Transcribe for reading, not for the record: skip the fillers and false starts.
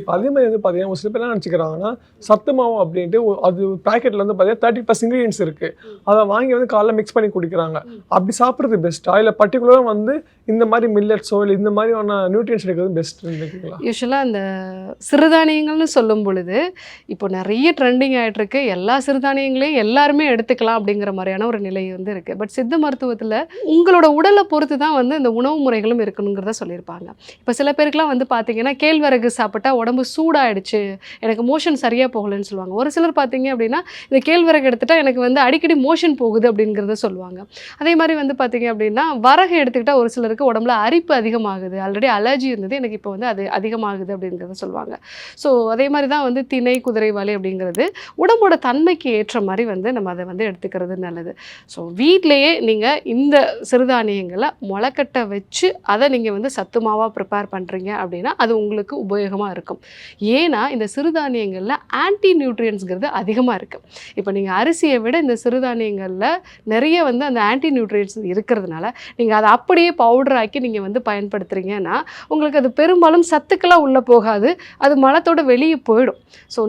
கண்டிப்பாக. அதே மாதிரி வந்து பார்த்தீங்கன்னா ஒரு சில பேர் என்ன நினச்சிக்கிறாங்கன்னா சத்து மாவு அப்படின்ட்டு அது பேக்கெட்டில் வந்து பார்த்தீங்கன்னா 30+ இன்க்ரீடியன்ஸ் இருக்குது, அதை வாங்கி வந்து காலைல மிக்ஸ் பண்ணி குடிக்கிறாங்க. அப்படி சாப்பிட்றது பெஸ்ட்டா இல்லை பர்டிகுலராக வந்து இந்த மாதிரி மில்லட்ஸோ இல்லை இந்த மாதிரியான நியூட்ரியன்ஸ் எடுக்கிறது பெஸ்ட்டு நினைக்கிறீங்களா? யூஸ்வலாக அந்த சிறுதானியங்கள்னு சொல்லும் பொழுது இப்போ நிறைய ட்ரெண்டிங் ஆகிட்டு இருக்கு. எல்லா சிறுதானியங்களையும் எல்லாருமே எடுத்துக்கலாம் அப்படிங்கிற மாதிரியான ஒரு நிலை வந்து இருக்குது. பட் சித்த மருத்துவத்தில் உங்களோட உடலை பொறுத்து தான் வந்து இந்த உணவு முறைகளும் இருக்கணுங்கிறத சொல்லியிருப்பாங்க. இப்போ சில பேருக்குலாம் வந்து பார்த்தீங்கன்னா கேழ்வரகு சாப்பிட்டா உடம்பு சூடாயிடுச்சு, எனக்கு மோஷன் சரியாக போகலைன்னு சொல்லுவாங்க. ஒரு சிலர் பார்த்தீங்க அப்படின்னா இந்த கேழ்வரகு எடுத்துகிட்டா எனக்கு வந்து அடிக்கடி மோஷன் போகுது அப்படிங்கிறத சொல்லுவாங்க. அதே மாதிரி வந்து பார்த்தீங்க அப்படின்னா வரகு எடுத்துக்கிட்டால் ஒரு சிலருக்கு உடம்புல அரிப்பு அதிகமாகுது, ஆல்ரெடி அலர்ஜி இருந்தது, எனக்கு இப்போ வந்து அது அதிகமாகுது அப்படிங்கிறத சொல்லுவாங்க. ஸோ அதே மாதிரி தான் வந்து திணை, குதிரைவாலி அப்படிங்கிறது உடம்போட தன்மைக்கு ஏற்ற மாதிரி வந்து நம்ம அதை வந்து எடுத்துக்கிறது நல்லது. ஸோ வீட்டிலேயே நீங்கள் இந்த சிறுதானியங்களை முளைக்கட்ட வச்சு அதை நீங்கள் வந்து சத்து மாவாக ப்ரிப்பேர் பண்ணுறீங்க அப்படின்னா அது உங்களுக்கு உபயோகமாக இருக்கும். ஏன்னா இந்த சிறுதானியங்களில் ஆன்டி நியூட்ரியன்ஸ்ங்கிறது அதிகமாக இருக்குது. இப்போ நீங்கள் அரிசியை விட இந்த சிறுதானியங்களில் நிறைய வந்து அந்த ஆன்டி நியூட்ரியன்ஸ் இருக்கிறதுனால நீங்கள் அதை அப்படியே பவுடர் ஆக்கி நீங்கள் வந்து பயன்படுத்துகிறீங்கன்னா உங்களுக்கு அது பெரும்பாலும் சத்துக்களாக உள்ளே போகாது, அது மலத்தோட வெளியே போயிடும். ஸோ